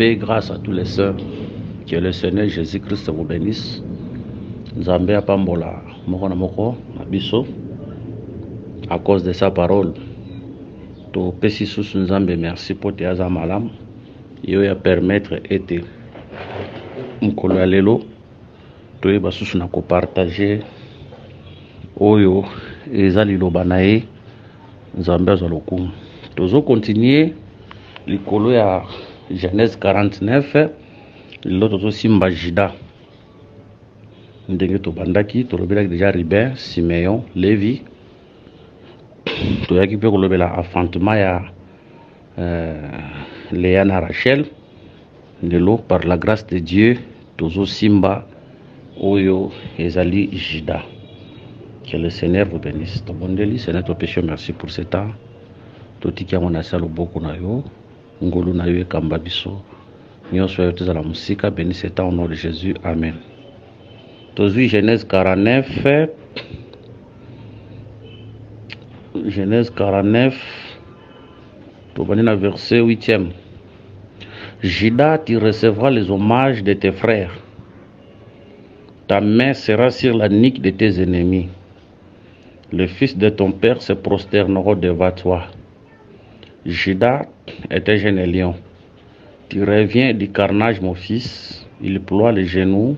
paix, grâce à tous les sœurs. Que le Seigneur Jésus-Christ vous bénisse. Nzambe apambola moko na moko na biso à cause de sa parole. To pesi susu Nzambe merci pour te aza malam. Yo ya permettre ete mukolo ya lelo toyeba susu na kopartage oyo eza liloba na ye Nzambe azwa lokumu. Tozo continuer likolo ya Genèse 49 lelo tozo simba Juda ndenge tobandaki tolobelaki déjà Ruben, Simeon, Lévi toyaki mpe kolobela affrontement ya Léa na Rachel. Lelo par la grâce de Dieu tozo simba oyo ezali Juda. Que le Seigneur vous bénisse. Tobondeli Seigneur to péché, merci pour ce temps. Totiki yango na sala boko na yo ngolu na yo ekamba biso nyonso yo tezala musika. Bénis ce temps au nom de Jésus, amen. Tozui Genèse 49 Genèse 49 tobani na verset 8e. Juda, tu recevras les hommages de tes frères, ta main sera sur la nuque de tes ennemis. Les fils de ton père se prosterneront devant toi. Juda est un jeune lion. Tu reviens du carnage, mon fils. Il ploie les genoux.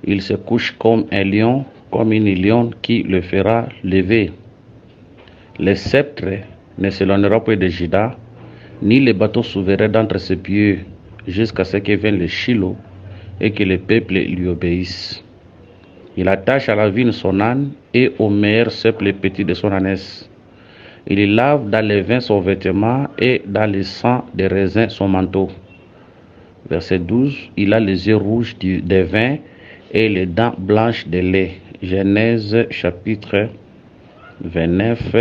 Il se couche comme un lion, comme une lionne qui le fera lever. Le sceptre ne s'éloignera pas de Juda, ni le bateau souverain d'entre ses pieds, jusqu'à ce que vienne le Shiloh et que le peuple lui obéisse. Il attache à la vigne son âne et au meilleur cep les petits de son ânesse. Il lave dans le vin son vêtement et dans le sang des raisins son manteau. Verset 12. Il a les yeux rouges du vin et les dents blanches de lait. Genèse chapitre 29,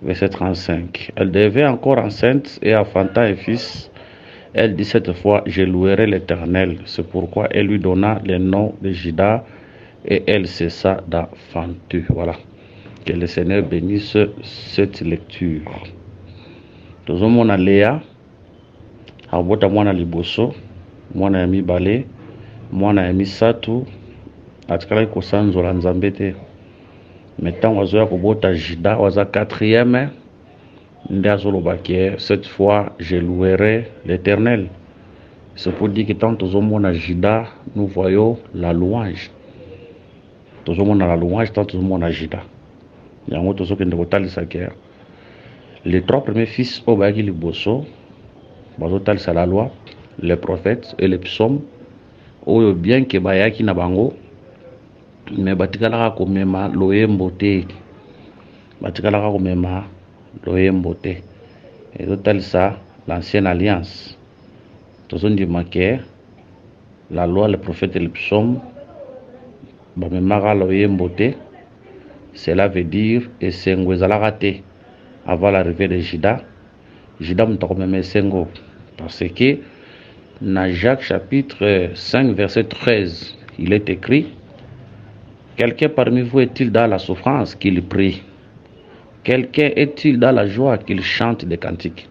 verset 35. Elle devait encore enceinte et enfanta un fils. Elle dit cette fois, je louerai l'Éternel. C'est pourquoi elle lui donna le nom de Juda et elle cessa d'enfanter. Voilà. Que le Seigneur bénisse cette lecture. Tozomona Léa abota mwana liboso, mwana ya mibale, mwana ya misatu, atikala kosanzola Nzambe te. Maintenant wazoya kobota Juda waza 4e. Nde azolobaki cette fois je louerai l'Éternel. C'est pour dire que tant tozomona Juda, nous voyons la louange. Tozomona la louange tant tozomona Juda. Yango tozokende kotalisa ke les 3 premiers fils obayaki liboso bazotalisa la loi, les prophètes et les psaumes oyo bien que bayaki na bango mais batikalaka komema loyembo te, batikalaka komema loyembo te. Ezotalisa l'ancienne alliance. Tozondima ke la loi, les prophètes et les psaumes bamemaka loyembo te. Cela veut dire esengo ezalaka te avant l'arrivée de Juda. Juda mutakomema esengo parce que dans Jacques chapitre 5 verset 13 il est écrit: quelqu'un parmi vous est-il dans la souffrance qu'il prie? Quelqu'un est-il dans la joie qu'il chante des cantiques?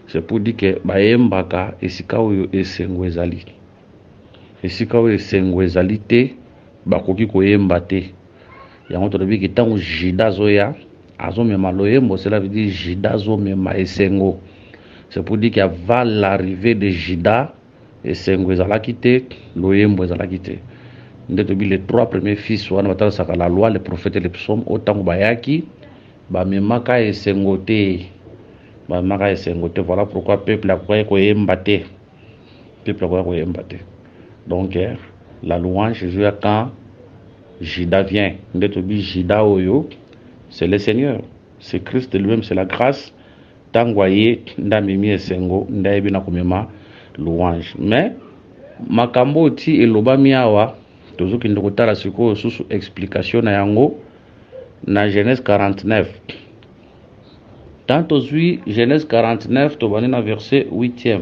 C'est pour dire que bayembaka esika oyo esengo ezali. Esika oyo esengo ezali te bakoki koyemba te. Yango tolobi ki tango Juda zoya azomema loyembo, cela veut dire Juda azomema esengo. C'est pour dire qu'avant l'arrivée de Juda esengo ezalaki te, loyembo ezalaki te. Nde tobi les 3 premiers fils wana batalasaka la loi, les prophètes et les psaumes otango bayaki bamemaka esengo te, bamemaka esengo te. Voilà pourquoi peuple akoki koyemba te, peuple akoki koyemba te. Donc la louange joue quand Juda vient. Nde tobi Juda oyo c'est le Seigneur, c'est Christ lui-même, c'est la grâce. Tangwaye ndamimi esengo ndayebi na komema louange. Mais makambo ti elobami awa tozokende kotala sikoyo susu explication na yango na Genèse 49. Tant tozwi Genèse 49 tobani na verset 8e.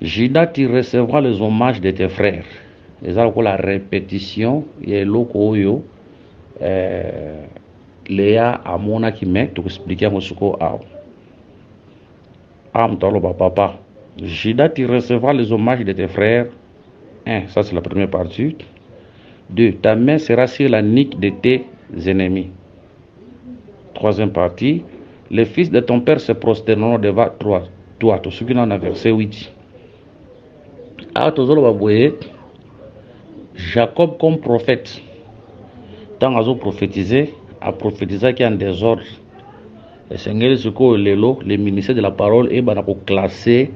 Juda, tu recevras les hommages de tes frères. Eza ko la répétition ya eloko oyo Léa amona ki me to expliquer mo suko aw. Am tolo ba papa Judas, tu recevras les hommages de tes frères. 1. Ça c'est la première partie. 2. Ta main sera sur la nuque de tes ennemis. Troisième partie. Les fils de ton père se prosterneront devant toi. Tout ce qui en a verset 8. Alors, Jacob comme prophète, tant à prophétiser, a prophétisé qu'il y a un désordre. Le Seigneur, le ministère de la parole, et ben classé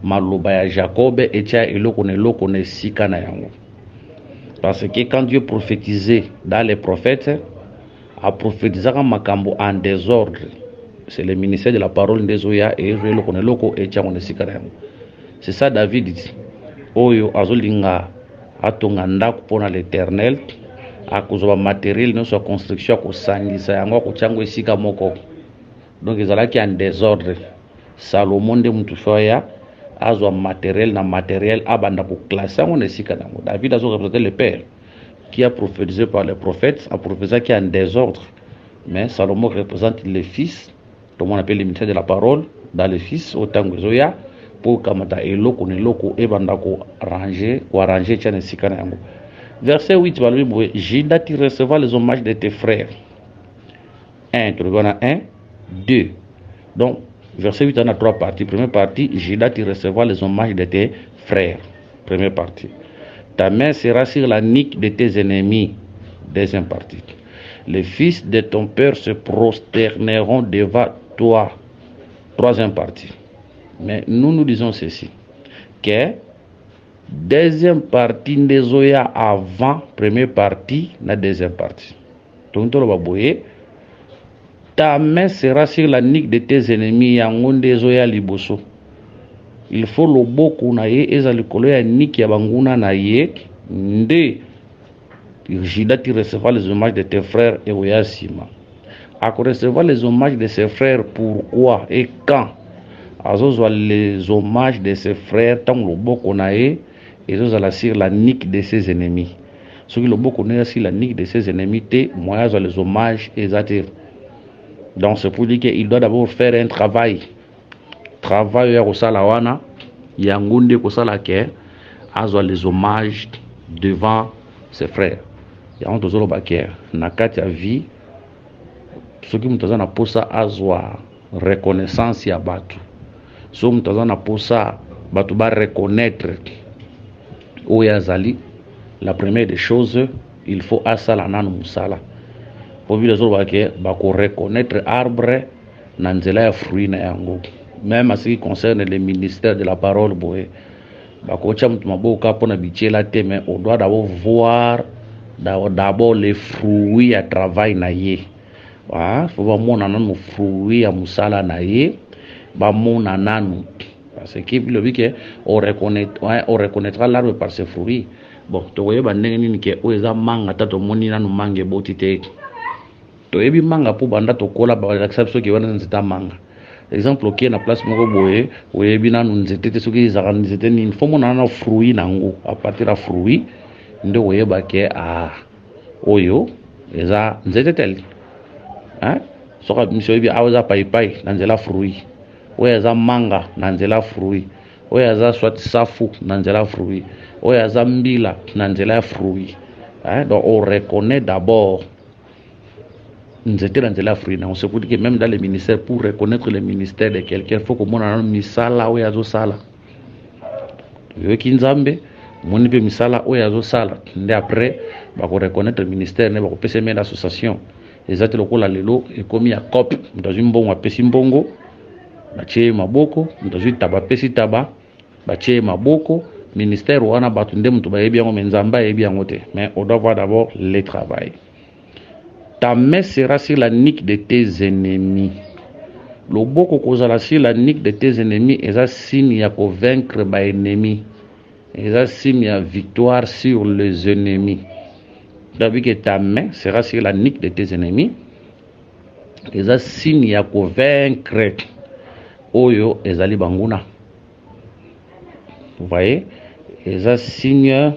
Maloba Jacob et tia eloko ne sika na yango. Parce que quand Dieu prophétisait dans les prophètes, a prophétisé makambo en désordre. C'est le ministère de la parole ndezoya et eloko et tia ne sika na yango. C'est ça David dit. Oyo azolinga atonga ndako pona l'Éternel, akozwa matériel non soit construction ko sangisa yango ko chango esika moko. Donc ils allaient en désordre. Salomon de Moutoufaya azwa matériel na matériel abanda ko classer on esika nango. David a représenté le père qui a prophétisé par les prophètes, a prophétisé qu'il y a un désordre. Mais Salomon représente les fils, tout le monde appelle le ministère de la parole, dans les fils autant que Zoya pour kamata eloko ne loko e banda ko arranger tiane esika nango. Verset 8 va lui dire Judas, tu recevras les hommages de tes frères. 1, tu regardes 1, 2. Donc, verset 8 en a 3 parties. Première partie, Judas, tu recevras les hommages de tes frères. Première partie. Ta main sera sur la nuque de tes ennemis. Deuxième partie. Les fils de ton père se prosterneront devant toi. Troisième partie. Mais nous disons ceci. Que deuxième partie des Zoya avant première partie, la deuxième partie. Donc, tu vas voir. Ta main sera sur la nuque de tes ennemis. Yangonde Zoya liboso. Il faut le beaucoup na ye eza likolo ya niki ya banguna na ye nde Judas tu recevras les hommages de tes frères et oyasima. A recevoir les hommages de ses frères pourquoi et quand azozwa les hommages de ses frères tant le beaucoup na ye ezozala sur la nuque de ses ennemis. Ce qui le beaucoup na sur la nuque de ses ennemis te moya zo les hommages exactés. Donc c'est pour dire qu'il doit d'abord faire un travail ya kosala wana yangunde kosala ke azwa les hommages devant ses frères. Yango tozoloba ke na kati ya vie soki mutu aza na posa azwa reconnaissance ya bato, so mutu aza na posa bato ba reconnaître oyo azali, la première des choses il faut asala nanu musala po vile zoloba ke bako reconnaître arbre na nzela ya fruit na yango. Même en ce qui concerne les ministères de la parole, on doit d'abord voir d'abord les fruits à travail naïe. Il faut voir mon fruits à musala naïe, mon ananu. Parce que on reconnaîtra l'arbre par ses fruits. Bon, tu vois, que manga tato moni nanu mange botite. Tu vois, manga pour banda to kola ba acception qui va dans manga. Exemple qui est na place moko boye oyebi nanu nzete te soki ezaka nzete nini fo mona na fruit nango à partir de fruit nde oyeba ke oyo eza nzete tel soka miso yebi aza paipai na nzela fruit oyo eza manga na nzela fruit oyo eza soit safu na nzela fruit oyo eza mbila na nzela fruit. Donc on reconnaît d'abord on se peut dire que même dans les ministères, pour reconnaître le ministère de quelqu'un, il faut que mon ait misala ou yazo sala. Yo kinzambe, mon ait misala ou yazo sala. Après, bah reconnaître le ministère, ne va pas se mettre l'association. Les autres locaux la lelo et comme il y a cop, dans une bonne apesi mbongo, bache maboko, dans une taba pesi taba, bache maboko, ministère ou ana batunde mutu ba yebi yango menzamba yebi yango te. Mais on doit voir d'abord le travail. Ta main sera sur la nuque de tes ennemis. Le boko kozala sur la nuque de tes ennemis, et ça signe ya ko vaincre ba ennemis. Et ça signe ya victoire sur les ennemis. D'abord que ta main sera sur la nuque de tes ennemis, et ça signe ya ko vaincre oyo ezali banguna. Vous voyez? Et ça signe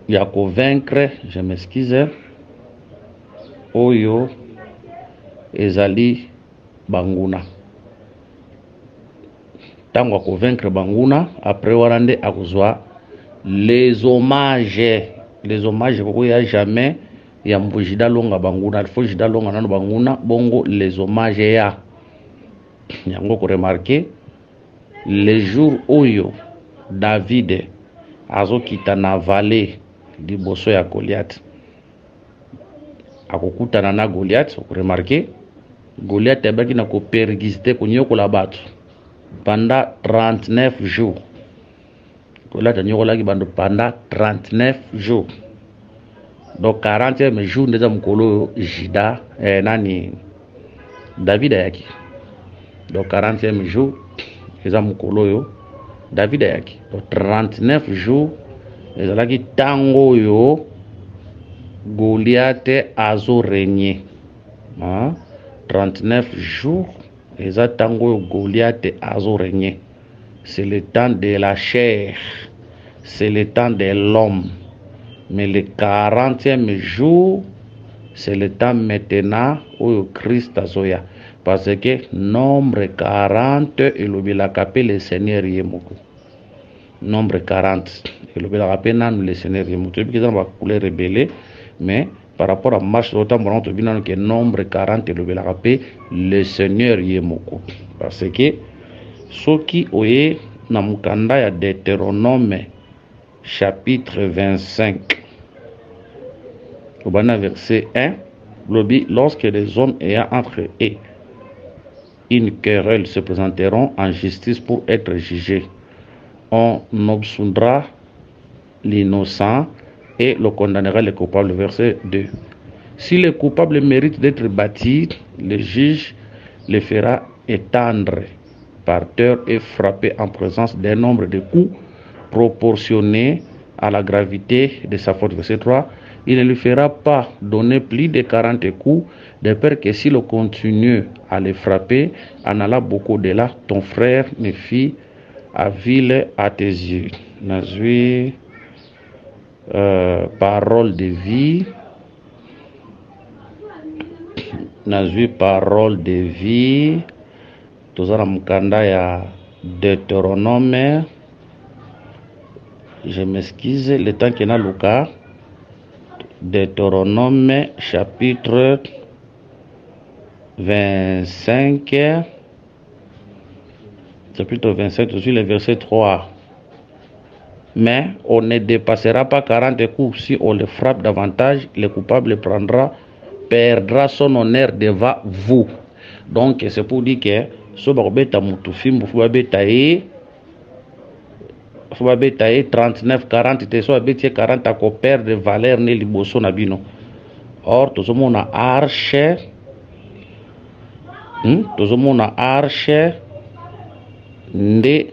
ya ko vaincre, je m'excuse. Oyo ezali banguna. tango convaincre banguna après warande akuzwa les hommages koko ya jamais ya mbujida longa banguna faut jida longa nano banguna bongo les hommages ya yango ko remarquer les jours oyo David azokita na vallée liboso ya Goliath akokutana na Goliath ko remarquer Goliath abaki na ko persister konyokola bato pendant 39 jours. Goliath anyokolaki bando pendant 39 jours. Donc 40e jour ndeza mukolo jida nani David ayaki. Donc 40e jour eza mukolo yo David ayaki. Donc 39 jours ezalaki tango yo Goliath azo régner. 39 jours eza tango Goliath azo régner. C'est le temps de la chair, c'est le temps de l'homme. Mais le 40e jour, c'est le temps maintenant où Christ azoya. Parce que nombre 40 et le capé le Seigneur yemoko. Nombre 40 et le capé nan le Seigneur yemoko. Depuis qu'ils ont couleur rebelle, mais par rapport à marche d'autant bon to binan que nombre 40 et le capé le Seigneur yemoko. Parce que soki oye na mukanda ya Deutéronome chapitre 25 au verset 1 lobi lorsque les hommes ayant entre eux une querelle se présenteront en justice pour être jugés, on obsoudra l'innocent et le condamnera le coupable. Verset 2. Si le coupable mérite d'être bâti, le juge le fera étendre par terre et frapper en présence d'un nombre de coups proportionné à la gravité de sa faute. Verset 3. Il ne lui fera pas donner plus de 40 coups, de peur que s'il continue à le frapper, en allant beaucoup de là, ton frère ne fit à ville à tes yeux. Nazui, parole de vie. Nazui, parole de vie. Tozana mukanda ya Deutéronome. Je m'excuse, le temps qu'il y a Lucas. Deutéronome chapitre 25. Chapitre 25, sur le verset 3. Mais on ne dépassera pas 40 coups. Si on le frappe davantage, le coupable perdra son honneur devant vous. Donc c'est pour dire que so bakobeta mutu fimbu fu babeta ye 39 40 te so babeti 40 ako perdre valeur ne liboso na bino. Or tozomona arche nde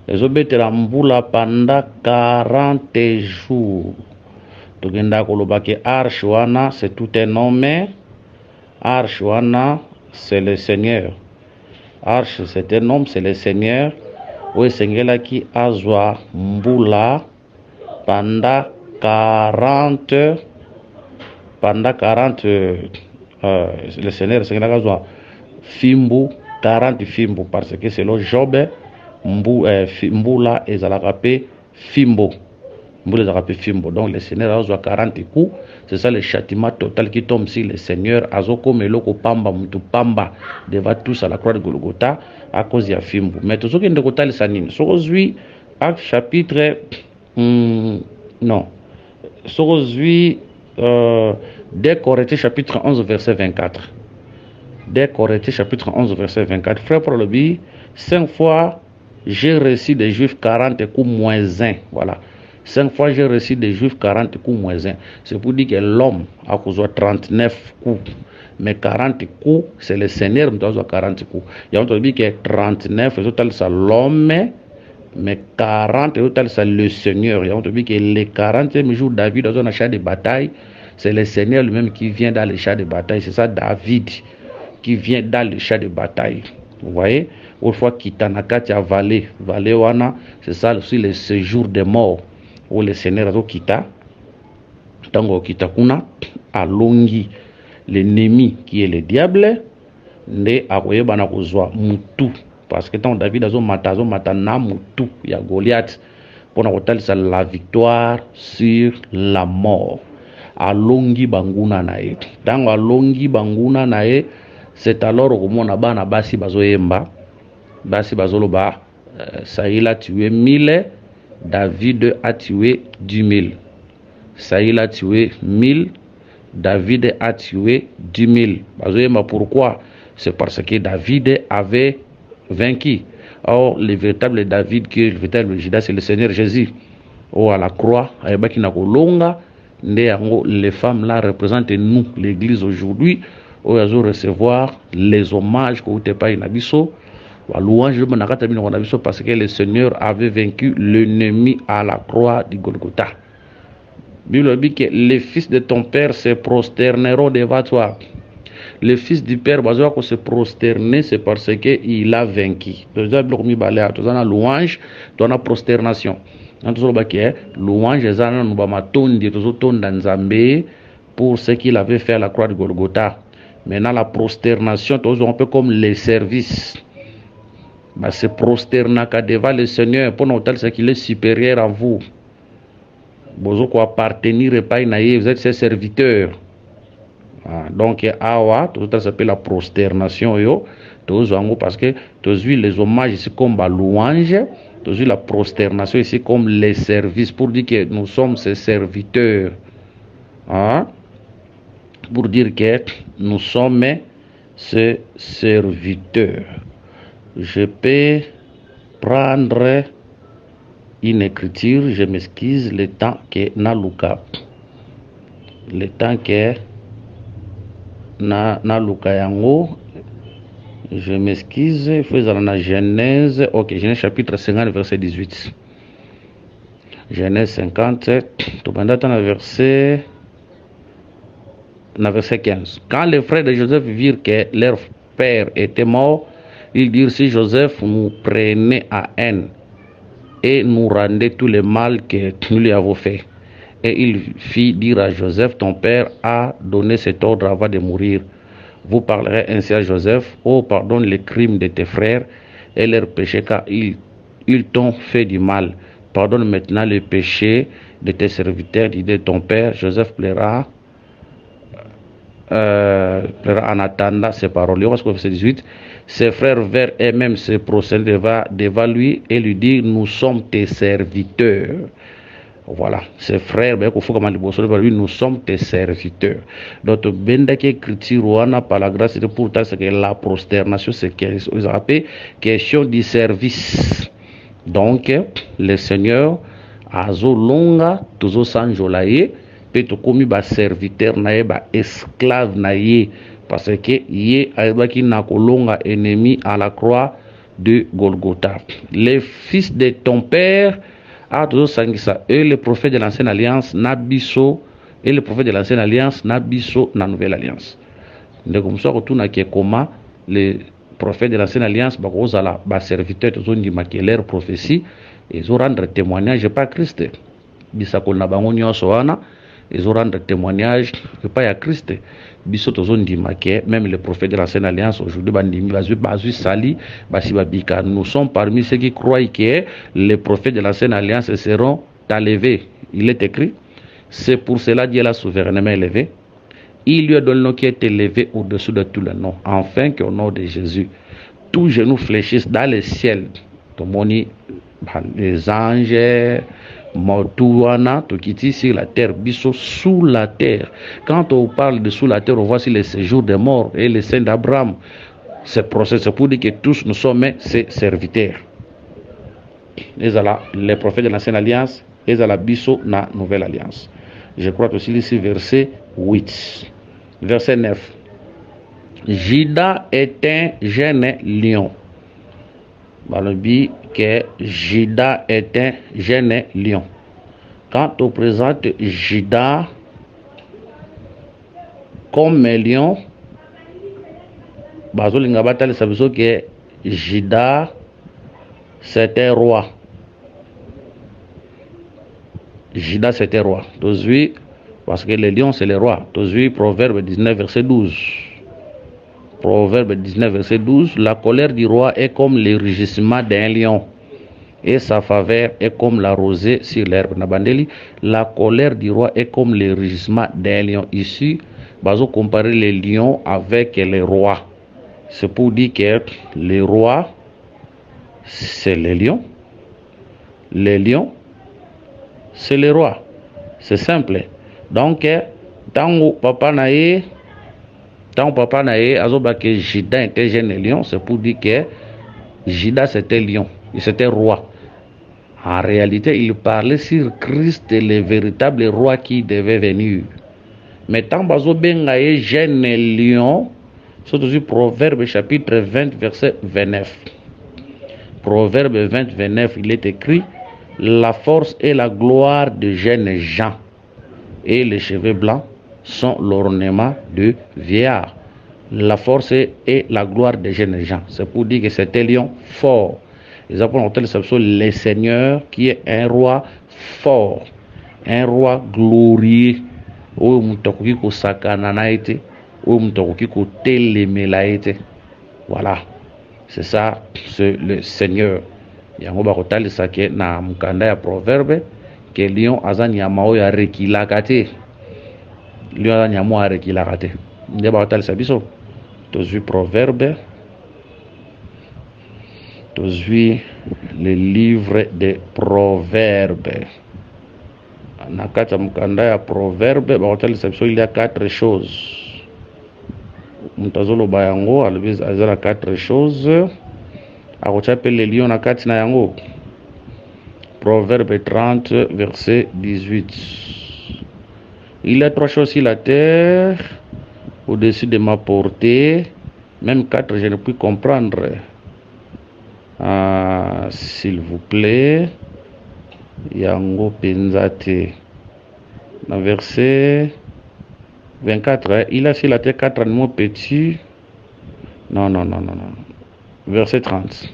ezobetela mbula pendant 40 jours. Togenda koloba ke arche wana c'est tout un homme. Arche wana c'est le Seigneur. Arche c'est un homme, c'est le Seigneur. Oui, Seigneur qui azwa mbula pendant 40 le Seigneur qui azwa fimbu 40 fimbu parce que c'est le Job mbula ezalaka pe fimbo. Donc le Seigneur a 40 coups. C'est ça le châtiment total qui tombe si le Seigneur a meloko pamba mutu pamba devant tous à la croix de Golgotha à cause de fimbo. Mais tout ce qui est de côté le sanine. Aujourd'hui, Acte chapitre 2 Corinthiens chapitre 11 verset 24. 2 Corinthiens chapitre 11 verset 24. Frère Paul Lobi, 5 fois j'ai reçu des Juifs 40 coups moins 1. Voilà. 5 fois j'ai reçu des Juifs 40 coups moins 1. C'est pour dire que l'homme a causé 39 coups. Mais 40 coups, c'est le Seigneur qui a 40 coups. Il y a dit que 39, c'est l'homme, mais 40, c'est le Seigneur. Il y a dit que les 40e jour, David dans un champ de bataille, c'est le Seigneur lui-même qui vient dans le champ de bataille. C'est ça David qui vient dans le champ de bataille. Vous voyez? Autrefois, Kitanakati a vallée wana, c'est ça aussi le séjour des morts. Où le Seigneur a quitté, tango kita kuna alongi l'ennemi qui est le diable, nde akoyeba na kozwa mutu parce que tant David azomata na mutu ya Goliath pona kotalisa la victoire sur la mort. Alongi banguna na ye. Tango alongi banguna na ye, c'est alors komona bana basi bazoyemba, basi bazoloba Saïl a tué 1000, David a tué 10 000. Saïl a tué 1000, David a tué 10 000. Bazoyemba pourquoi? C'est parce que David avait vaincu. Or, le véritable David, qui est le véritable Judas, c'est le Seigneur Jésus. Oh, à la croix, les femmes là représentent nous, l'église aujourd'hui. Où elles ont recevoir les hommages que vous n'avez pas inabiso. Parce que le Seigneur avait vaincu l'ennemi à la croix du Golgotha. Bible dit que les fils de ton père se prosterneront devant toi. Le fils du père va se prosterner, c'est parce qu'il a vaincu. Tu as la louange, tu as la prosternation. Louange, pour ce qu'il avait fait à la croix de Golgotha. Maintenant, la prosternation, tu un peu comme les services. Se prosterner devant le Seigneur pour nous dire qu'il est supérieur à vous. Vous appartenir pas, vous êtes ses serviteurs. Donc, awa, tout ça s'appelle la prosternation, parce que les hommages ici comme la louange, la prosternation ici comme les services, pour dire que nous sommes ses serviteurs. Pour dire que nous sommes ses serviteurs. Je peux prendre une écriture, je m'excuse, le temps que na luka. Le temps que na luka yango, je m'excuse, faisons la Genèse, ok, Genèse chapitre 50, verset 18. Genèse 50, tout pendant verset 15. Quand les frères de Joseph virent que leur père était mort, ils dirent: si Joseph nous prenait à haine et nous rendait tout le mal que nous lui avons fait. Et il fit dire à Joseph: ton père a donné cet ordre avant de mourir. Vous parlerez ainsi à Joseph: oh, pardonne les crimes de tes frères et leurs péchés, car ils t'ont fait du mal. Pardonne maintenant les péchés de tes serviteurs, dit ton père. Joseph plaira en attendant ces paroles. Verset 18. Ses frères vers eux-mêmes se procédent devant lui et lui disent: nous sommes tes serviteurs. Voilà, ses frères, nous sommes tes serviteurs. Donc, écriture, par la grâce de pour que la prosternation, c'est question du service. Donc, le Seigneur, azo longa, toujours sans jolaye, peut commis ba serviteur naye, ba esclave naye, parce que yé aibaki na kolonga ennemi à la croix de Golgotha. Les fils de ton père a toujours sangisa, et le prophète de l'ancienne alliance nabiso, et le prophète de l'ancienne alliance nabiso na nouvelle alliance. De comme ça, retourne à comment les prophètes de l'ancienne alliance ba serviteur toujours dit que leur prophétie, ils ont rendre témoignage pas Christ. Bisakol na bango nyonso wana, ils ont rendre témoignage que pas à Christ. Biso toujours dit que même les prophètes de l'ancienne alliance aujourd'hui bandimi bazu sali basi babika. Nous sommes parmi ceux qui croient que les prophètes de l'ancienne alliance seront enlevés. Il est écrit: c'est pour cela Dieu l'a souverainement élevé. Il lui a donné le nom qui est élevé au-dessus de tous les noms, afin qu'au nom de Jésus, tous genoux fléchissent dans le ciel. Les anges, Mortuana, Tokiti sur la terre, Bisso sous la terre. Quand on parle de sous la terre, on voit le séjour des morts et les saints d'Abraham. C'est pour dire que tous nous sommes ses serviteurs. Les prophètes de l'ancienne alliance, et la Bisso na nouvelle alliance. Je crois aussi ici verset 8. Verset 9. Judas est un jeune lion. Balobi que Judas est un jeune lion. Quand on présente Judas comme un lion, bazolinga batale ça veut dire que Judas c'est un roi. Judas c'est un roi. Parce que le lion c'est le roi. Proverbe 19 verset 12. Proverbe 19, verset 12. La colère du roi est comme le rugissement d'un lion, et sa faveur est comme la rosée sur l'herbe. Nabandeli, la colère du roi est comme le rugissement d'un lion. Ici, bazo comparer les lions avec les rois. C'est pour dire que les rois, c'est les lions. Les lions, c'est les rois. C'est simple. Donc, tant papa nae, azoba que Jida était jeune lion, c'est pour dire que Jida c'était lion, c'était roi. En réalité, il parlait sur Christ, le véritable roi qui devait venir. Mais tant bazo bengaye jeune lion, c'est aussi Proverbe chapitre 20, verset 29. Proverbe 20, 29, il est écrit: la force et la gloire de jeunes gens, et les cheveux blancs sont l'ornement de vieillards. La force et la gloire des jeunes gens. C'est pour dire que c'était lion fort. Les apôtres ont le Seigneur qui est un roi fort, un roi glorieux. Voilà, c'est ça, c'est le Seigneur. Yango bakotali sake na mukanda ya proverbe que lion azani ya mao ya rekilakate. Lion azani ya mao ya rekilakate. Nde bakotali sabiso. Tozui proverbe. Tozui le livre des proverbes. Nakata mukanda ya proverbe bakotali sabiso, il y a 4 choses. Mutazolo bayango albiz azala 4 choses. Akochape le lion na kati na yango. Proverbe 30, verset 18. Il y a 3 choses sur la terre, au-dessus de ma portée. Même 4, je ne puis comprendre. S'il vous plaît. Yango penzate. Dans verset 24, il a sur la terre 4 animaux petits. Non. Verset 30.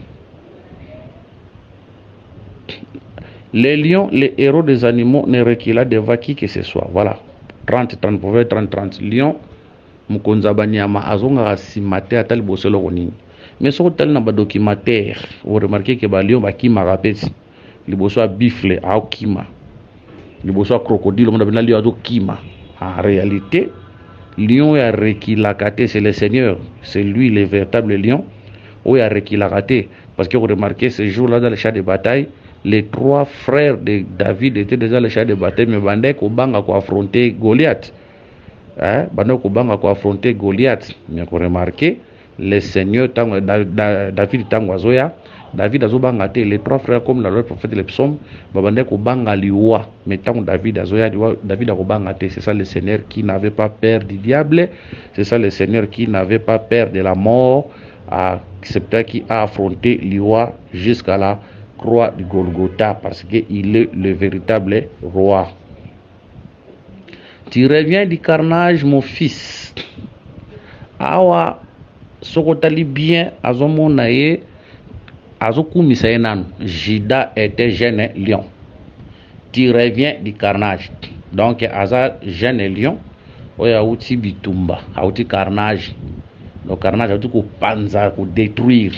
Les lions, les héros des animaux, ne reculent devant qui que ce soit. Voilà. 30, proverbe 30. Lion, mukonza banyama azonga asimate atali boselo konini. Mais ce que na ba documentaire, vous remarquez que ba lion ba kima rapeti. Liboso a bifle a kima. Liboso a crocodile on a lion a kima. En réalité, lion ya rekilakate, c'est le Seigneur, c'est lui le véritable lion. Où il a raté, parce que vous remarquez ce jour-là dans le champ de bataille, les 3 frères de David étaient déjà dans le champ de bataille, mais Bandé Kobanga a affronté Goliath. Bandé Kobanga a affronté Goliath. Mais vous remarquez, le Seigneur, David Tangwazoya, David Azobanga, les 3 frères, comme la loi prophète le psaume, Bandé Kobanga liwa, mais tant David Azoya, David Azobanga, c'est ça le Seigneur qui n'avait pas peur du diable, c'est ça le Seigneur qui n'avait pas peur de la mort. C'est qui a affronté l'Iwa jusqu'à la croix de Golgotha, parce qu'il est le véritable roi. Tu reviens du carnage, mon fils. Awa sokotali bien azomonaye azokumisa enanu. Jida était jeune lion. Tu reviens du carnage. Donc aza jeune lion oya uti bitumba, auti carnage. Le carnage a tout panza, pour détruire.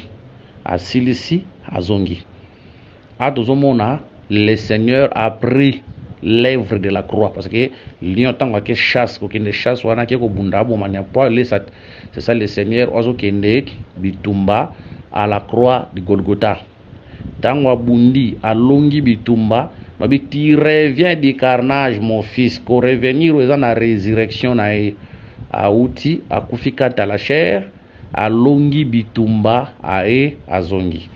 À Silici, à Zongi. À Tozomona, le Seigneur a pris l'œuvre de la croix. Parce que lion tant que chasse, qu'une chasse, on a qui bunda, c'est ça le Seigneur, ozo kende, bitumba, à la croix de Golgotha. Tant bundi, à longi bitumba, tu reviens du carnage, mon fils, pour revenir aux ans à la résurrection, a outi a kufika ta la chair a longi bitumba a zongi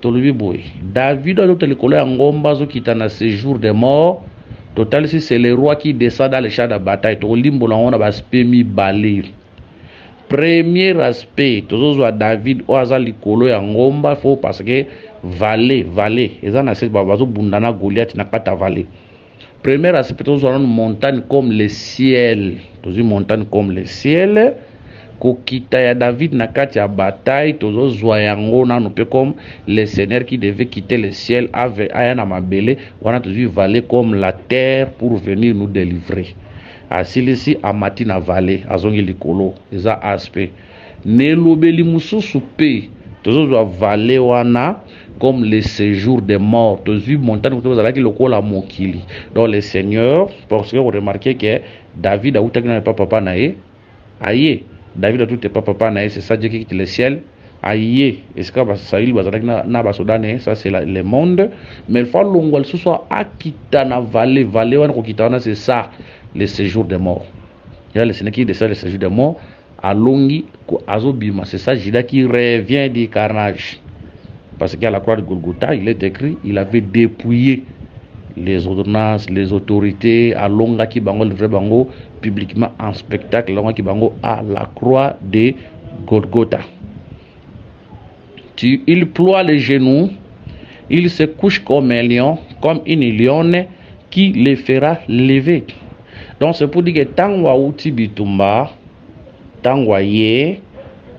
tolobi boy David a d'autres l'école en ngomba zo kitana séjour de mort total. Si c'est le roi qui descend dans le champ de bataille to limbo la on a aspect mi balir. Premier aspect tozo David o aza likolo ya ngomba fo parce que vallée ezana se babazo bundana Goliath na kata vallée. Premier aspect, nous avons une montagne comme le ciel. Une montagne comme le ciel. Kokita ya David na kati ya bataille, tozo zoyango na nous comme le Seigneur qui devait quitter le ciel avec ayana mabele, on a toujours valé comme la terre pour venir nous délivrer. Asili si amati na vallée, azongi likolo, eza aspect. nelobeli mususu pe tozozwa vale wana comme le séjour des morts. Tozwi montagne tozalaki lokola mokili. Donc le Seigneur, parce que vous remarquez que David a outaki na papa nae, aye, David a tout papa nae, c'est ça Dieu qui quitte le ciel. Aïe, est-ce que Saïl bazalaki na basodane, ça c'est le monde, mais il faut longwal ce soit akita na vale wana kokitana, c'est ça le séjour des morts. Il y a le Seigneur qui descend le séjour des morts à Longi azobima, c'est ça Judas qui revient du carnage. Parce qu'à la croix de Golgotha, il est écrit, il avait dépouillé les ordonnances, les autorités, à Longa qui bango, le vrai bango, publiquement en spectacle, Longa qui bango à la croix de Golgotha. Il ploie les genoux, il se couche comme un lion, comme une lionne qui les fera lever. Donc c'est pour dire que tant wa uti bitumba, tant wa ye,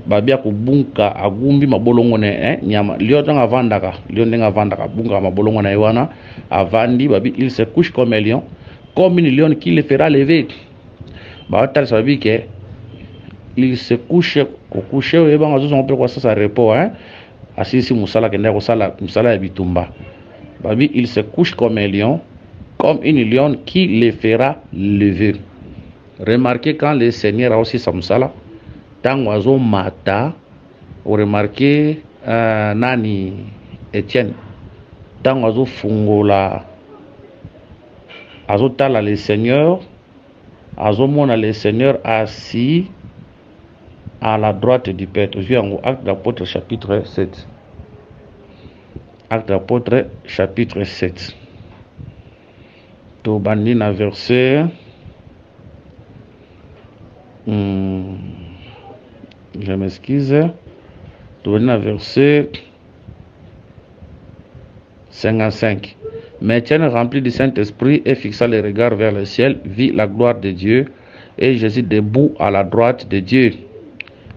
babia kubunka agumbi mabolongo ne nyama lion tanga vandaka bunga mabolongo na iwana avandi babi il se couche comme un lion, comme une lionne qui les fera lever. Ba tal sabi que il se couche au coucher et ben azo on peut quoi ça repos asisi musala kenda ko sala musala ya bitumba babi il se couche comme un lion, comme une lionne qui les fera lever. Remarquez quand le Seigneur a aussi sa musala tant oiseau mata, vous remarquez nani Étienne tant oiseau fungola azo tala le Seigneur azo mona le Seigneur assis à la droite du Père. Je viens au Acte d'Apôtre chapitre 7. Acte d'Apôtre chapitre 7. To bandina verset je m'excuse. To bandina verset 55. Mais Étienne, rempli du Saint-Esprit et fixa les regards vers le ciel, vit la gloire de Dieu et Jésus debout à la droite de Dieu.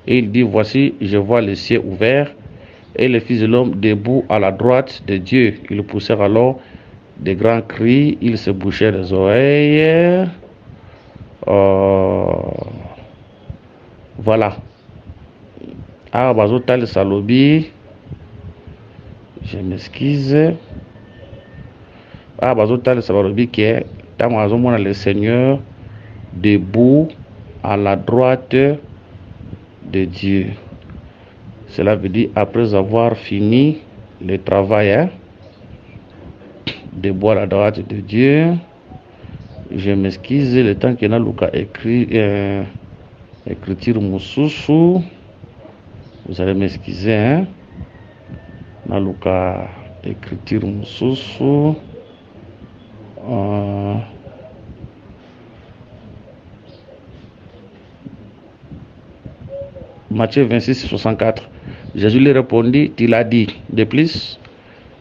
Et il dit, voici, je vois les cieux ouverts et le Fils de l'homme debout à la droite de Dieu. Ils poussèrent alors de grands cris, ils se bouchaient les oreilles. Voilà. Ah, bazotal salobi. Je m'excuse. Ah, bazotal salobi qui est dans le Seigneur debout à la droite de Dieu. Cela veut dire après avoir fini le travail de boire à la droite de Dieu. Je m'excuse le temps que Naluka écrit écriture Moussousou. Vous allez m'excuser Naluka écriture Moussousou. Matthieu 26, 64. Jésus lui répondit, il a dit, de plus,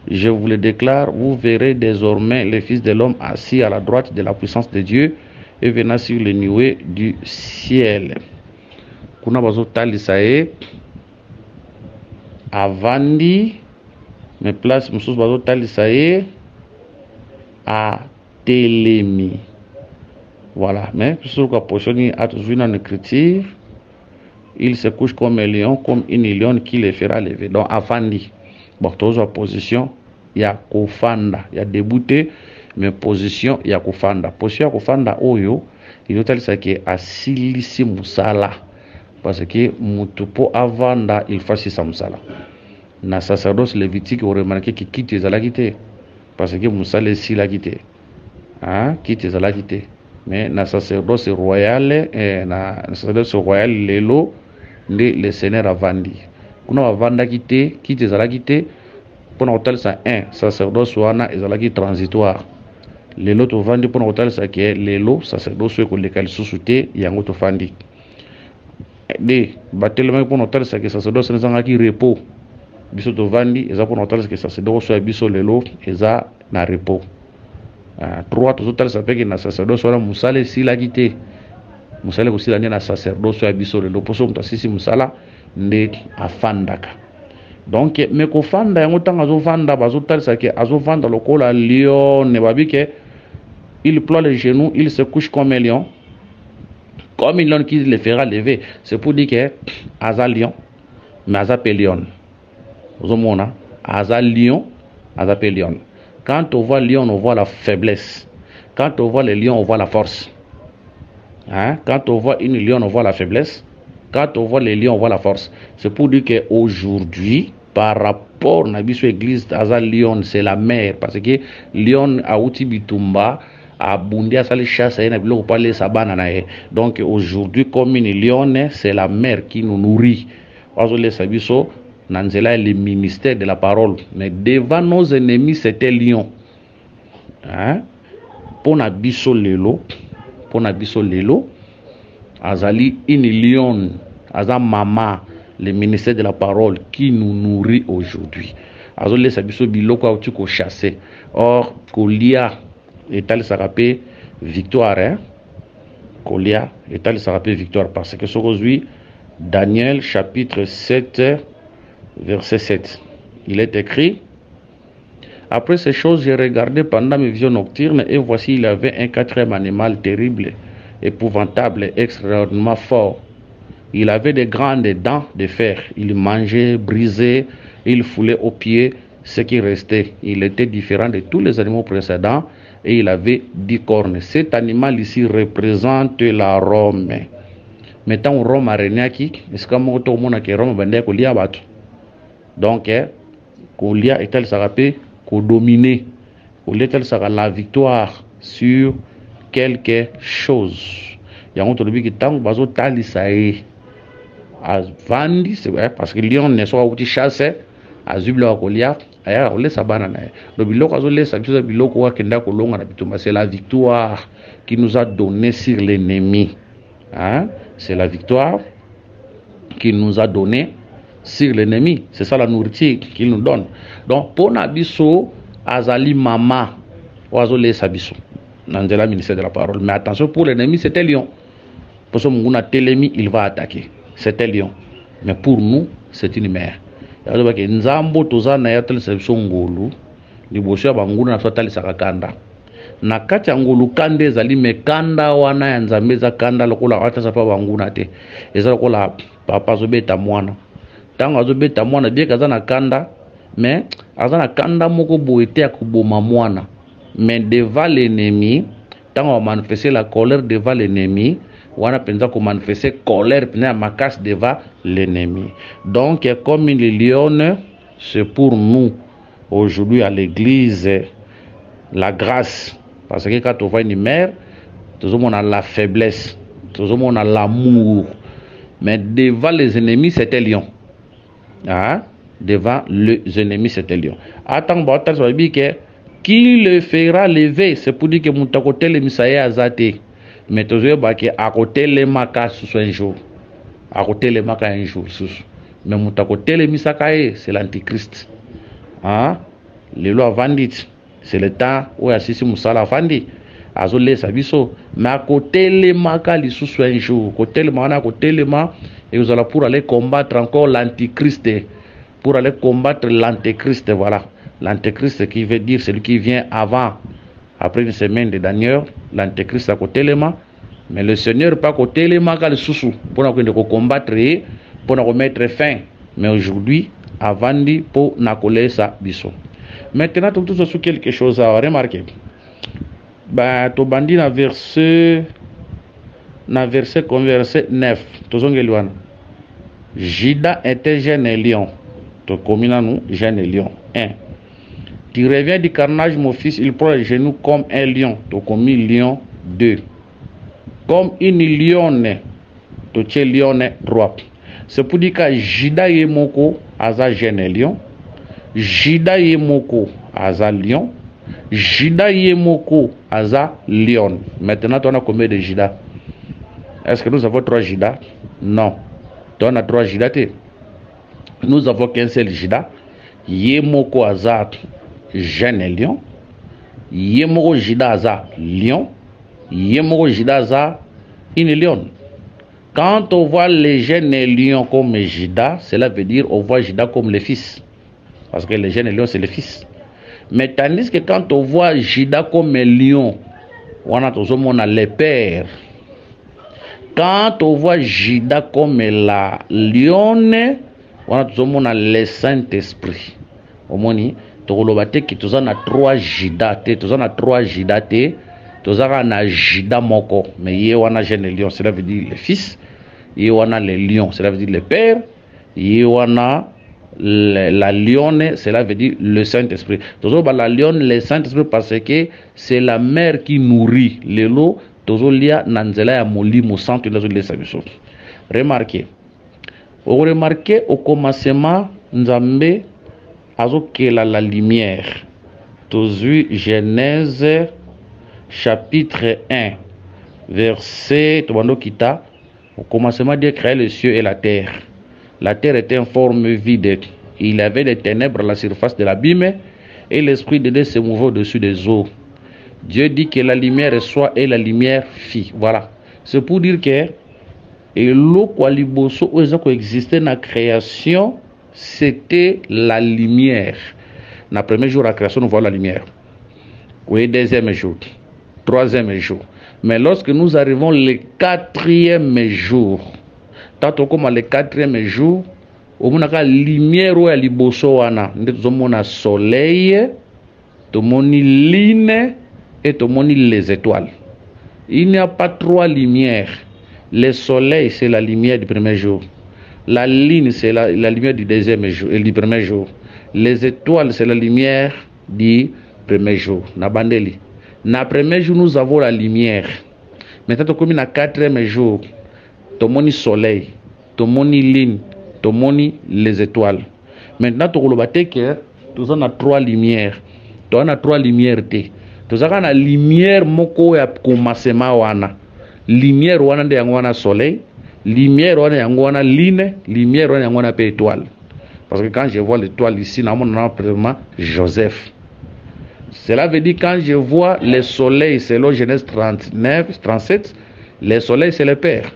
je vous le déclare, vous verrez désormais le Fils de l'homme assis à la droite de la puissance de Dieu et venant sur les nuées du ciel. Kuna bazo talisae avandi me place musus bazo talisae a telemi. Voilà, mais sur quoi pochoni a toujours une écriture. Il se couche comme un lion, comme une lionne qui les fera lever. Donc, afandi. Bon, tous en position, il y a kofanda, il y a débouté, mais position, il y a kofanda. Position, kofanda, oyo, il y a tel que asilisi musala. Parce que mutupo avanda, il fasse sa musala. Na sacerdoce lévitique, vous remarquez qu'il quitte les alakités. Parce que musala est si la quitté. Hein, quitte les alakités. Mais na sacerdoce royal, na sacerdoce royal, lelo, le Seigneur a vendu. Kuna avanda quitté, quitte les alakités. Pour hôtel ça un sacerdoce wana ezalaki transitoire. Lelo to vandi pour hôtel ça qui est lelo sacerdoce ko lekal susute yango to fandi. De batelema pour hôtel ça que sacerdoce nezangaki repos. Biso to vandi eza pour hôtel ça que sacerdoce biso lelo eza na repos. Trois to hôtel ça peke na sacerdoce wana musale sila kité. Musale ko sila na sacerdoce biso lelo poso mtasisi musala nde afandaka. Donc me ko fanda yango tanga zo fanda bazotalisa ke azo fanda lokola lion ne babike il ploie les genoux, il se couche comme un lion, comme un lion qui le fera lever. C'est pour dire que Aza lion, mais Aza lion. Vous voyez, Aza lion, Aza lion. Quand on voit lion, on voit la faiblesse. Quand on voit le lion, on voit la force. Hein? Quand on voit une lion, on voit la faiblesse. Quand on voit les lions, on voit la force. C'est pour dire qu'aujourd'hui, par rapport à l'église Aza lion, c'est la mère. Parce que lion a outi bitumba, a bundi à sali chasse, donc aujourd'hui, comme une lionne, c'est la mère qui nous nourrit. Nanzela est le ministère de la parole. Mais devant nos ennemis, c'était lion. Hein? Pour nabiso lelo, Azali une lion, Aza mama, le ministère de la parole qui nous nourrit aujourd'hui. Azole sabiso biloko a outi ko chasser. Or, Kolia est allé s'arraper victoire. Hein? Kolia est allé s'arraper victoire. Parce que aujourd'hui, Daniel chapitre 7, verset 7. Il est écrit: après ces choses, j'ai regardé pendant mes visions nocturnes, et voici, il y avait un quatrième animal terrible, épouvantable, extraordinairement fort. Il avait des grandes dents de fer. Il mangeait, brisait, il foulait aux pieds ce qui restait. Il était différent de tous les animaux précédents et il avait 10 cornes. Cet animal ici représente la Rome. Maintenant, Rome a régné qui? Est-ce que Rome a Kolia battu? Donc, Kolia est-elle s'arrêter? Dominer, la victoire sur quelque chose. Il y a un autre qui tant bazo talisae a vandi, c'est vrai parce que lion ne soit outil chasse a zubla kolia aya ole sabana na do biloko azole sabisa biloko wa kenda kolonga na bituma. C'est la victoire qui nous a donné sur l'ennemi. Hein? C'est la victoire qui nous a donné sur l'ennemi. C'est ça la nourriture qu'il nous donne. Donc, pour Nabiso, Azali Mama, Oazole Sabiso, Nandela ministère de la parole. Mais attention, pour l'ennemi, c'était lion. Pour ce Munguna Télémi, il va attaquer. C'était lion. Mais pour nous, c'est une mère. Nzambo toza na yatel Sabiso Ngolu, Nibosia Banguna Natali Sakakanda. Nakati Ngolu Kande Zali Mekanda wana ya Nzambeza Kanda lokola wata sapa Banguna te. Eza lokola papa zobeta mwana. Tango azobeta mwana bien kaza na kanda, mais azana kanda moko boete akuboma mwana. Mais devant l'ennemi, tango a manifesté la colère devant l'ennemi, wana penza ko manifester colère penza makas devant l'ennemi. Donc comme une lionne, c'est pour nous aujourd'hui à l'église la grâce, parce que quand on voit une mère, tout le monde a la faiblesse, tout le monde a l'amour, mais devant les ennemis c'était lion. Ah, devant les ennemis c'était lion. Attends, qui le fera lever? C'est pour dire que mon côté le misaye azate. Mais tu sais à côté les makas sous un jour, à côté les makas un jour sous. Mais mon côté le misakaye c'est l'antichrist. Ah, les lois vandit, c'est le temps où assisi musala vandi. Azole sabiso. Mais à côté les makas sous un jour, côté le mana, côté le ma. Et vous allez pour aller combattre encore l'antichrist. Pour aller combattre l'antichrist, voilà. L'antichrist qui veut dire celui qui vient avant. Après une semaine de Daniel, l'antichrist à côté les mains. Mais le Seigneur pas côté les mains, le sous pour nous combattre, pour nous mettre fin. Mais aujourd'hui, avant dit pour nous coller ça, bisou. Maintenant, tout ça sur quelque chose à remarquer. Bah, tu bandit dans verset. Dans verset 9, Jida était jeune et lion. Tu commune nous, jeune et lion. 1. Tu reviens du carnage, mon fils, il prend les genoux comme un lion. Tu commis lion. 2. Comme une lionne, tu es lionne. 3. C'est pour dire que Jida Yemoko, Aza jeune et lion. Jida Yemoko, Aza lion. Jida Yemoko, Aza lion. Maintenant, tu as combien de Jida? Est-ce que nous avons 3 Jida? Non. On a 3 Jida. Nous avons qu'un seul Jida. Yemoko Aza jeune lion. Yemoko Jida Aza lion. Yemoko Jida Aza une lion. Quand on voit les jeunes lions comme Jida, cela veut dire on voit Jida comme le fils. Parce que les jeunes lions c'est le fils. Mais tandis que quand on voit Jida comme un lion, on a les pères. quand on voit Jida comme la lionne, on a le Saint-Esprit. Au moins, tu as 3 Jida, tu as 3 Jida, tu as Jida moko, mais il y a jeune lion, cela veut dire le fils, il y a le lion, cela veut dire le père, il y a la lionne, cela veut dire le Saint-Esprit. Toujours la lionne, le Saint-Esprit, parce que c'est la mère qui nourrit les lots. Toujours lia nanzela ya molimo centre de la sabiso. Remarquez. Vous remarquez au commencement, Nzambe azokela la lumière. Toujours Genèse chapitre 1, verset kita. Au commencement, Dieu créa les cieux et la terre. La terre était en forme vide. Il y avait des ténèbres à la surface de l'abîme et l'Esprit de Dieu se mouvait au-dessus des eaux. Dieu dit que la lumière soit et la lumière fit. Voilà. C'est pour dire que l'eau qui existait dans la création, c'était la lumière. Dans le premier jour de la création, nous voyons la lumière. Oui, deuxième jour, troisième jour. Mais lorsque nous arrivons le 4e jour, tant comme le 4e jour, on a la lumière où elle est le soleil, la lune et les étoiles. Il n'y a pas 3 lumières. Le soleil, c'est la lumière du premier jour. La lune, c'est la lumière du deuxième jour et du premier jour. Les étoiles, c'est la lumière du premier jour. Nabandeli. Dans le premier jour, nous avons la lumière. Maintenant, comme dans le 4e jour, tu as le soleil, tu as la lune, tu as les étoiles. Maintenant, tu as la 3 lumières. Tu as 3 lumières. Tu as la lumière moko ya commencement wana. Lumière wana de yangwana soleil, lumière wana yangwana lune, lumière wana yangwana pe étoile. Parce que quand je vois l'étoile ici, on a vraiment Joseph. Cela veut dire quand je vois le soleil, selon Genèse 39, 37, le soleil c'est le père.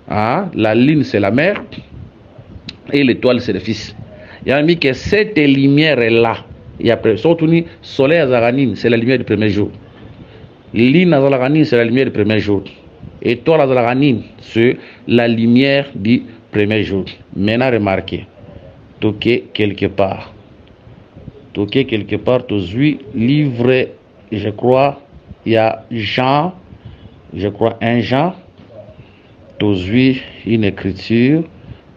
Ah, la lune c'est la mère et l'étoile c'est le fils. Il y a mis que cette lumière est là. Et après, surtout, soleil azaranim, c'est la lumière du premier jour. Lune azaranim, c'est la lumière du premier jour. Étoile azaranim, c'est la lumière du premier jour. Maintenant, remarquez, toquez quelque part. Toquez quelque part, tous livre, je crois, il y a Jean, je crois, 1 Jean, tous une écriture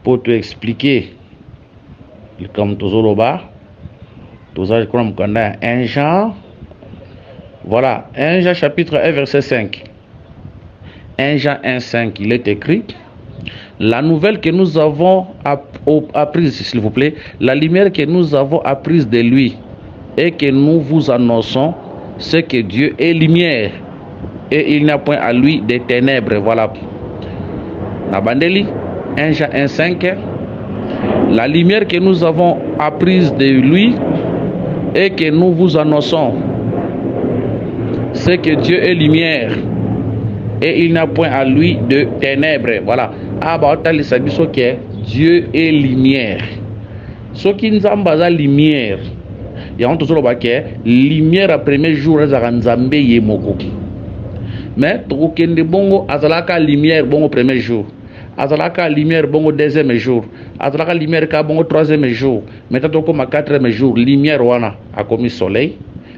pour te expliquer, comme tous au bas. Tout ça, je crois qu'on a 1 Jean. Voilà, 1 Jean chapitre 1 verset 5. 1 Jean 1, 5, il est écrit. La nouvelle que nous avons apprise, s'il vous plaît, la lumière que nous avons apprise de lui et que nous vous annonçons, c'est que Dieu est lumière et il n'y a point à lui des ténèbres. Voilà. Nabandeli, 1 Jean 1, 5. La lumière que nous avons apprise de lui et que nous vous annonçons, c'est que Dieu est lumière et il n'y a point à lui de ténèbres. Voilà. Ah bah on ça dit que Dieu est lumière. Ce qui nous a la lumière, il y a toujours que lumière à premier jour Nzambe yemoko. Mais tout kende bongo azalaka lumière bongo premier jour. Azalaka lumière bongo deuxième jour. Azalaka lumière ka bongo troisième jour. Maintenant comme 4e jour, lumière wana a commis soleil,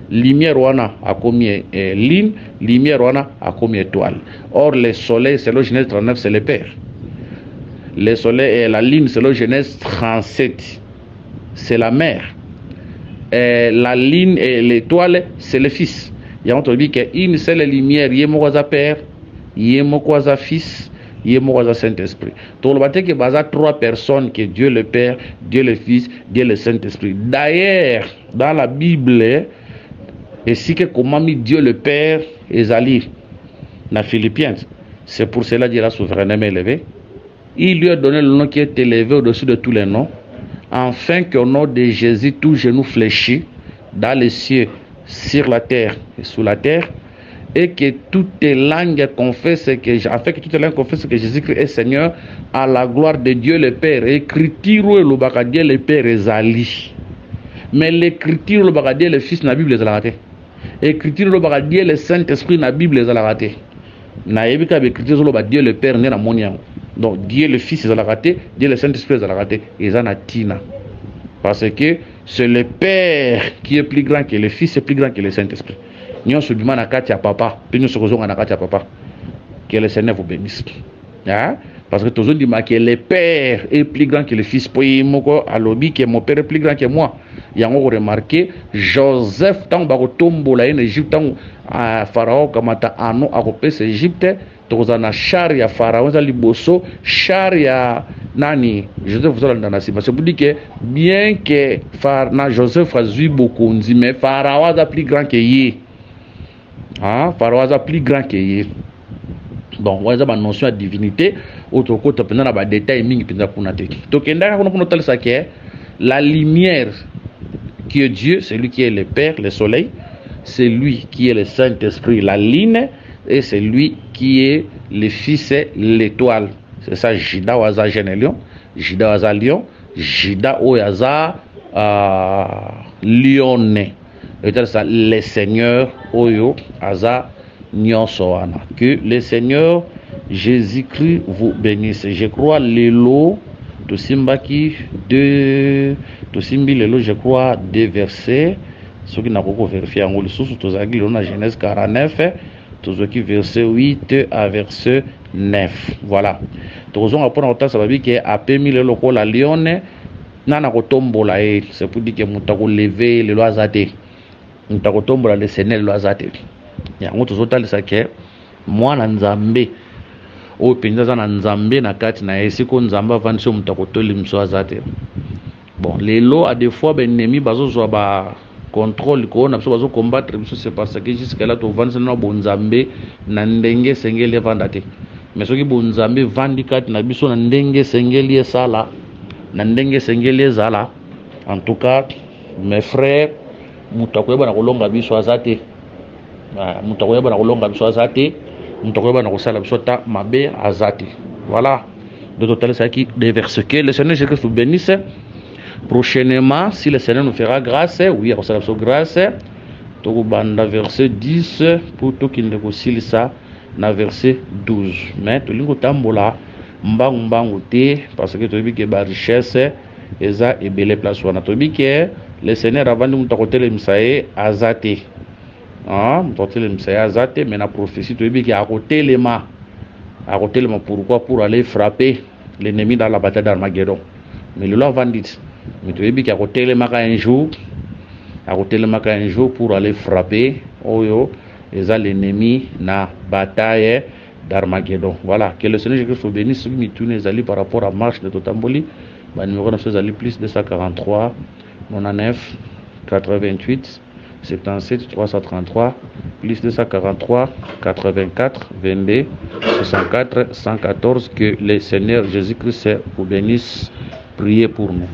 lumière wana a commis lune, lumière wana a commis étoile. Or le soleil, c'est le Genèse 39, c'est le père. Le soleil et la lune, c'est le Genèse 37, c'est la mère. Et la lune et l'étoile, c'est le fils. Il y a entendu qu'une seule lumière, il y a mon père, il y a mon fils, il y a mon Saint-Esprit. Tout le monde que basa 3 personnes, que Dieu le Père, Dieu le Fils, Dieu le Saint-Esprit. D'ailleurs, dans la Bible, et si que comment mis Dieu le Père est allé dans Philippiens, c'est pour cela qu'il a souverainement élevé. Il lui a donné le nom qui est élevé au-dessus de tous les noms, afin qu'au nom de Jésus, tout genou fléchit dans les cieux, sur la terre et sous la terre, et que toutes les langues confessent afin que toutes les langues confessent que Jésus-Christ est Seigneur, à la gloire de Dieu le Père. Écriture le Dieu le Père est allé. Mais l'écriture le Dieu le Fils dans la Bible est raté. Écriture le Dieu le Saint-Esprit dans la Bible est raté. Naïbika écrit Dieu le Père n'est la monian. Donc Dieu le Fils est à la raté, Dieu le Saint-Esprit est à la raté. Et ça n'a tina. Parce que c'est le Père qui est plus grand que le Fils, est plus grand que le Saint-Esprit. Nous sommes à Katia Papa, puis nous sommes à Katia Papa. Que le Seigneur vous bénisse. Hein? Parce que toujours dit que le Père est plus grand que le Fils. Puis moi, à l'objet que mon Père est plus grand que moi. Il y a remarqué Joseph tant barotombo la en Égypte tant Pharaon comme ta ano a repé Égypte. Tozana charia Pharaon za liboso charia nani Joseph vous allez dans la cima. C'est pour dire que bien que Joseph a eu beaucoup mais Pharaon a plus grand que lui. Hein? Pharaon a plus grand que lui. Bon, on a une notion de divinité, autre côté, on a des détails mingi pour notre équipe. Donc, la lumière qui est Dieu, c'est lui qui est le Père, le soleil, c'est lui qui est le Saint-Esprit, la ligne, et c'est lui qui est le Fils, l'étoile. C'est ça, Jida Waza Génélion, Jida Waza Lion, Jida Oyaza Lyonnais. C'est ça, le Seigneur Oyo Aza. Que le Seigneur Jésus-Christ vous bénisse. Je crois l'élo de Simbaki de Simbi l'élo, je crois des versets. Ceux qui n'ont pas vérifié en haut, sous la Genèse 49, tous ceux qui verset 8 à verset 9. Voilà. Tous on apprend autant ça va dire que après mille locaux la Lyonne nana kotombola c'est pour dire que mutako lever le loisate. Mutako tombola le Seigneur loisate. Yango tozotalisa ke mwana nzambe oyo mpenza aza na nzambe na kati na ye siko nzambe avandisi oyo moto akotolimisa aza te. Bon lelo a des fois baennemi bazozwa bacontrôle likolo na biso bazokombattre biso, c'est parce que jusque là tovandisa na bonzambe na ndenge esengeli evanda te. Mais soki bonzambe evandi kati na biso na ndenge esengeli esala na ndenge esengeli ezala, en tout cas mes frères moto akoyeba na kolonga biso aza te. Mutakoyeba na kolonga biso azate, mutakoyeba na kosala biso ta mabe azate. Voilà. De total ça qui des versets que le Seigneur Jésus vous bénisse. Prochainement, si le Seigneur nous fera grâce, oui, on sera grâce. To banda verset 10 pour tout qu'il ne concile ça na verset 12. Mais to lingo tambola mbangu te parce que to bi ke ba richesse eza ebele place wana to bi ke le Seigneur avant de mutakotelemisa misae azate. Ah, mais la prophétie tu dis qu'il a côté les mains, pourquoi pour aller frapper l'ennemi dans la bataille d'Armageddon. Mais le loi vendit, mais tu dis qu'il a côté les mains un jour, pour aller frapper l'ennemi dans la bataille d'Armageddon. Voilà, que le Seigneur Jésus vous bénisse, par rapport à marche de Totamboli, numéro 9 plus 243 99 88 77 333 plus 243 84 22 64 114. Que le Seigneur Jésus-Christ vous bénisse. Priez pour nous.